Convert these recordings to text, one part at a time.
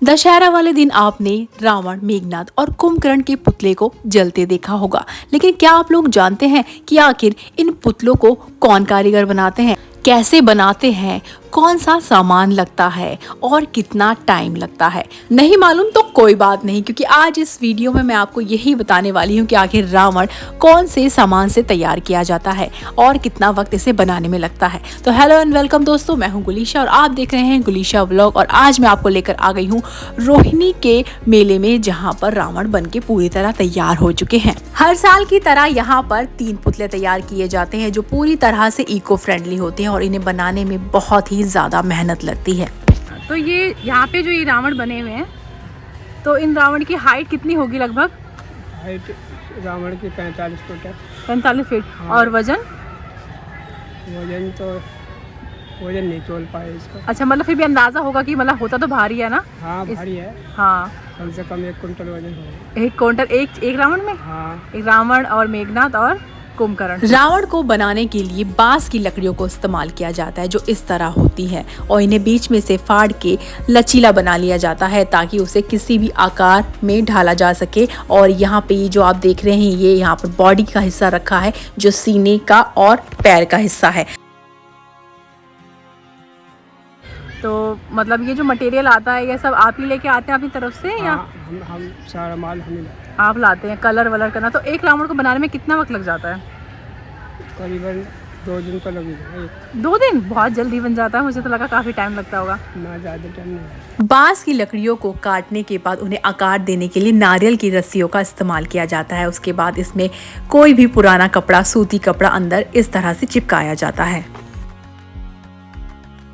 दशहरा वाले दिन आपने रावण, मेघनाद और कुंभकर्ण के पुतले को जलते देखा होगा। लेकिन क्या आप लोग जानते हैं कि आखिर इन पुतलों को कौन कारीगर बनाते हैं, कैसे बनाते हैं, कौन सा सामान लगता है और कितना टाइम लगता है? नहीं मालूम तो कोई बात नहीं, क्योंकि आज इस वीडियो में मैं आपको यही बताने वाली हूँ कि आखिर रावण कौन से सामान से तैयार किया जाता है और कितना वक्त इसे बनाने में लगता है। तो हेलो एंड वेलकम दोस्तों, मैं हूँ गुलीशा और आप देख रहे हैं गुलीशा व्लॉग। और आज मैं आपको लेकर आ गई हूँ रोहिणी के मेले में, जहाँ पर रावण बन के पूरी तरह तैयार हो चुके हैं। हर साल की तरह यहाँ पर 3 पुतले तैयार किए जाते हैं जो पूरी तरह से इको फ्रेंडली होते हैं और इन्हें बनाने में बहुत ही ज्यादा मेहनत लगती है। तो ये यहाँ पे जो ये रावण बने हुए हैं, तो इन रावण की हाइट कितनी होगी? लगभग हाइट रावण की 45 फुट है। 45 फीट। हाँ। और वजन? वजन नहीं तोल पाए इसका। अच्छा, मतलब फिर भी अंदाजा होगा कि मतलब होता तो भारी है ना? हाँ भारी है। हाँ, कम से कम 1 कुंटल वजन होगा। 1 क्विंटल एक रावण में? हाँ। एक रावण और मेघनाद और कुंभकर्ण। रावण को बनाने के लिए बांस की लकड़ियों को इस्तेमाल किया जाता है जो इस तरह होती है, और इन्हें बीच में से फाड़ के लचीला बना लिया जाता है ताकि उसे किसी भी आकार में ढाला जा सके। और यहाँ पे ये जो आप देख रहे हैं, ये यहाँ पर बॉडी का हिस्सा रखा है जो सीने का और पैर का हिस्सा है। तो मतलब ये जो मटेरियल आता है ये सब आप ही लेके आते हैं अपनी तरफ से, या हाँ, हम सारा माल हम ही लाते हैं। आप लाते हैं? कलर वलर करना, तो एक रावण को बनाने में कितना वक्त लग जाता है? करीबन 2 दिन तो लगेगा। 2 दिन? बहुत जल्दी बन जाता है, मुझे तो लगा काफी टाइम लगता होगा। ना ज़्यादा टाइम नहीं। बांस की लकड़ियों को काटने के बाद उन्हें आकार देने के लिए नारियल की रस्सियों का इस्तेमाल किया जाता है। उसके बाद इसमें कोई भी पुराना कपड़ा, सूती कपड़ा अंदर इस तरह से चिपकाया जाता है।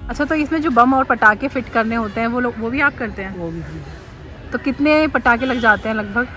अच्छा, तो इसमें जो बम और पटाखे फिट करने होते हैं वो भी आप करते हैं? वो भी हम। तो कितने पटाखे लग जाते हैं लगभग?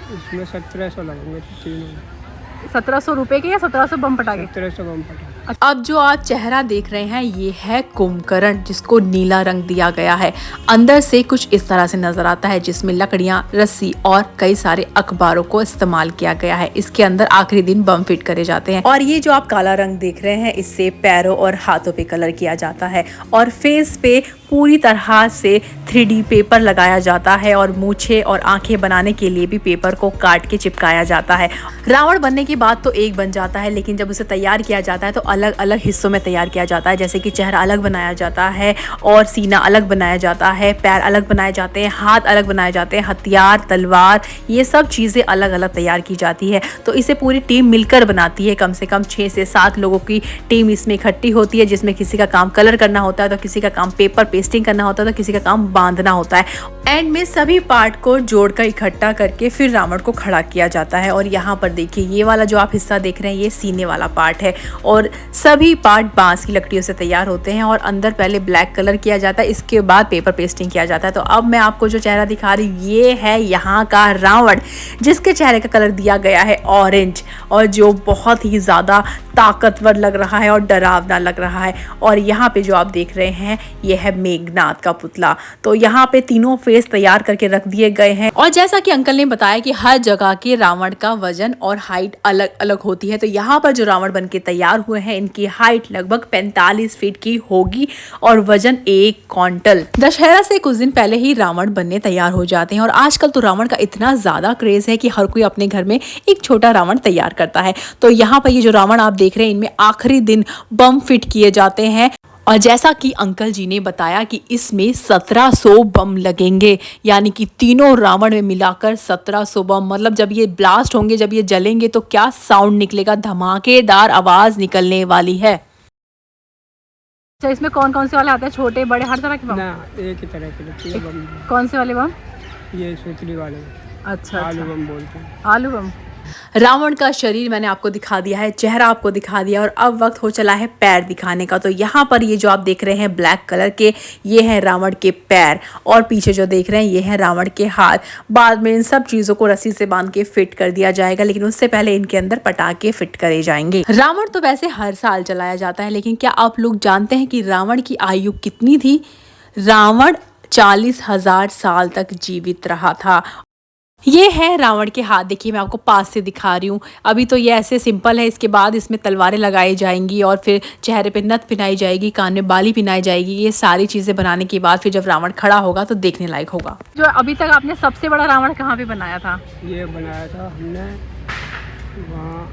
इसमें 1700 लगेंगे तीनों। 1700 रुपए के या 1700 बम पटाखे? 1700 बम पटा। अब जो आप चेहरा देख रहे हैं ये है कुंभकर्ण, जिसको नीला रंग दिया गया है। अंदर से कुछ इस तरह से नजर आता है जिसमें लकड़ियां, रस्सी और कई सारे अखबारों को इस्तेमाल किया गया है। इसके अंदर आखिरी दिन बम फिट करे जाते हैं। और ये जो आप काला रंग देख रहे हैं, इससे पैरों और हाथों पे कलर किया जाता है और फेस पे पूरी तरह से 3D पेपर लगाया जाता है और मूछें और आंखें बनाने के लिए भी पेपर को काट के चिपकाया जाता है। रावण बनने के बाद तो एक बन जाता है, लेकिन जब उसे तैयार किया जाता है तो अलग अलग हिस्सों में तैयार किया जाता है। जैसे कि चेहरा अलग बनाया जाता है और सीना अलग बनाया जाता है, पैर अलग बनाए जाते हैं, हाथ अलग बनाए जाते हैं, हथियार, तलवार, ये सब चीज़ें अलग अलग तैयार की जाती है। तो इसे पूरी टीम मिलकर बनाती है। कम से कम 6 से 7 लोगों की टीम इसमें इकट्ठी होती है, जिसमें किसी का काम कलर करना होता है, तो किसी का काम पेपर पेस्टिंग करना होता है, तो किसी का काम बांधना होता है। एंड में सभी पार्ट को जोड़कर इकट्ठा करके फिर रावण को खड़ा किया जाता है। और यहाँ पर देखिए, ये वाला जो आप हिस्सा देख रहे हैं ये सीने वाला पार्ट है और सभी पार्ट बांस की लकड़ियों से तैयार होते हैं। और अंदर पहले ब्लैक कलर किया जाता है, इसके बाद पेपर पेस्टिंग किया जाता है। तो अब मैं आपको जो चेहरा दिखा रही हूँ ये है यहाँ का रावण, जिसके चेहरे का कलर दिया गया है ऑरेंज, और जो बहुत ही ज़्यादा ताकतवर लग रहा है और डरावना लग रहा है। और यहाँ पे जो आप देख रहे हैं ये है मेघनाद का पुतला। तो यहाँ पे तीनों फेस तैयार करके रख दिए गए हैं। और जैसा कि अंकल ने बताया कि हर जगह के रावण का वजन और हाइट अलग अलग होती है। तो यहाँ पर जो रावण बन के तैयार हुए हैं इनकी हाइट लगभग 45 फीट की होगी और वजन 1 क्विंटल। दशहरा से कुछ दिन पहले ही रावण बनने तैयार हो जाते हैं और आजकल तो रावण का इतना ज्यादा क्रेज है कि हर कोई अपने घर में एक छोटा रावण तैयार करता है। तो यहाँ पर ये जो रावण आप देख रहे हैं इनमें आखिरी दिन बम फिट किए जाते हैं। और जैसा कि अंकल जी ने बताया कि इसमें 1700 बम लगेंगे, यानी कि तीनों रावण में मिलाकर 1700 बम। मतलब जब ये ब्लास्ट होंगे, जब ये जलेंगे तो क्या साउंड निकलेगा, धमाकेदार आवाज निकलने वाली है। अच्छा, इसमें कौन कौन से वाले आते हैं? छोटे बड़े हर तरह के बम? ना, एक ही तरह के लगती है बम। कौन से वाले बम? ये सूतली वाले अच्छा, आलू अच्छा, बम बोलते हैं। आलू बम। रावण का शरीर मैंने आपको दिखा दिया है, चेहरा आपको दिखा दिया, और अब वक्त हो चला है पैर दिखाने का। तो यहाँ पर ये जो आप देख रहे हैं ब्लैक कलर के, ये हैं रावण के पैर, और पीछे जो देख रहे हैं ये हैं रावण के हाथ। बाद में इन सब चीजों को रस्सी से बांध के फिट कर दिया जाएगा, लेकिन उससे पहले इनके अंदर पटाखे फिट करे जाएंगे। रावण तो वैसे हर साल चलाया जाता है, लेकिन क्या आप लोग जानते हैं कि रावण की आयु कितनी थी? रावण 40,000 साल तक जीवित रहा था। ये है रावण के हाथ। देखिए मैं आपको पास से दिखा रही हूँ। अभी तो ये ऐसे सिंपल है, इसके बाद इसमें तलवारें लगाई जाएंगी और फिर चेहरे पे नथ पिनाई जाएगी, कान में बाली पिनाई जाएगी। ये सारी चीज़ें बनाने के बाद फिर जब रावण खड़ा होगा तो देखने लायक होगा। जो अभी तक आपने सबसे बड़ा रावण कहाँ पे बनाया था? ये बनाया था हमने वहाँ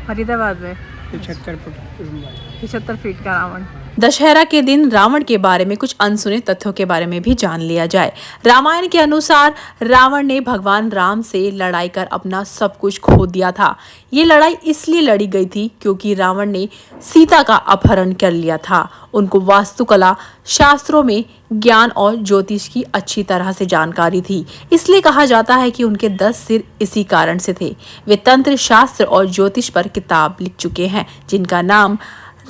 फरीदाबाद में। 75 फुट लंबाई। 75 फीट का रावण। दशहरा के दिन रावण के बारे में कुछ अनसुने तथ्यों के बारे में भी जान लिया जाए। रामायण के अनुसार रावण ने भगवान राम से लड़ाई कर अपना सब कुछ खो दिया था। ये लड़ाई इसलिए लड़ी गई थी क्योंकि रावण ने सीता का अपहरण कर लिया था। उनको वास्तुकला, शास्त्रों में ज्ञान और ज्योतिष की अच्छी तरह से जानकारी थी, इसलिए कहा जाता है कि उनके 10 सिर इसी कारण से थे। वे तंत्र शास्त्र और ज्योतिष पर किताब लिख चुके हैं जिनका नाम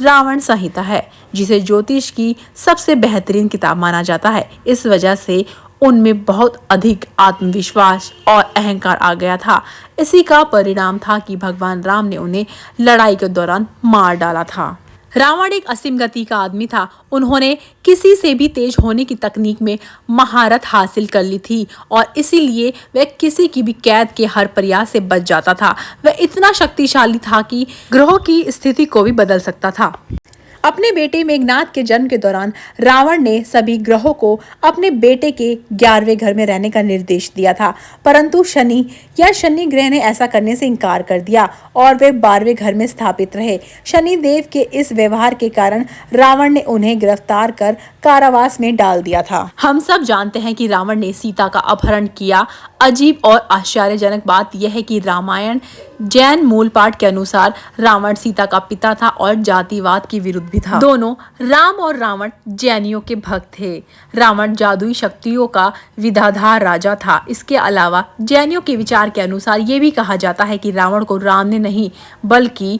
रावण संहिता है, जिसे ज्योतिष की सबसे बेहतरीन किताब माना जाता है। इस वजह से उनमें बहुत अधिक आत्मविश्वास और अहंकार आ गया था। इसी का परिणाम था कि भगवान राम ने उन्हें लड़ाई के दौरान मार डाला था। रावण एक असीम गति का आदमी था। उन्होंने किसी से भी तेज होने की तकनीक में महारत हासिल कर ली थी और इसीलिए वह किसी की भी कैद के हर प्रयास से बच जाता था। वह इतना शक्तिशाली था कि ग्रहों की स्थिति को भी बदल सकता था। अपने बेटे मेघनाद के जन्म के दौरान रावण ने सभी ग्रहों को अपने बेटे के 11वें घर में रहने का निर्देश दिया था, परंतु शनि ग्रह ने ऐसा करने से इनकार कर दिया और वे 12वें घर में स्थापित रहे। शनि देव के इस व्यवहार के कारण रावण ने उन्हें गिरफ्तार कर कारावास में डाल दिया था। हम सब जानते हैं कि रावण ने सीता का अपहरण किया। अजीब और आश्चर्यजनक बात यह है कि रामायण जैन मूल पाठ के अनुसार रावण सीता का पिता था और जातिवाद के विरुद्ध भी था। दोनों राम और रावण जैनियों के भक्त थे। रावण जादुई शक्तियों का विधाधार राजा था। इसके अलावा जैनियों के विचार के अनुसार ये भी कहा जाता है कि रावण को राम ने नहीं बल्कि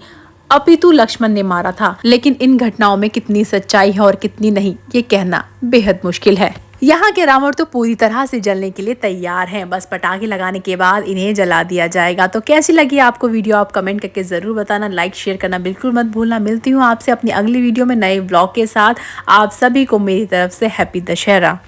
अपितु लक्ष्मण ने मारा था। लेकिन इन घटनाओं में कितनी सच्चाई है और कितनी नहीं, ये कहना बेहद मुश्किल है। यहाँ के रावण तो पूरी तरह से जलने के लिए तैयार हैं। बस पटाखे लगाने के बाद इन्हें जला दिया जाएगा। तो कैसी लगी आपको वीडियो, आप कमेंट करके जरूर बताना। लाइक शेयर करना बिल्कुल मत भूलना। मिलती हूँ आपसे अपनी अगली वीडियो में नए व्लॉग के साथ। आप सभी को मेरी तरफ से हैप्पी दशहरा।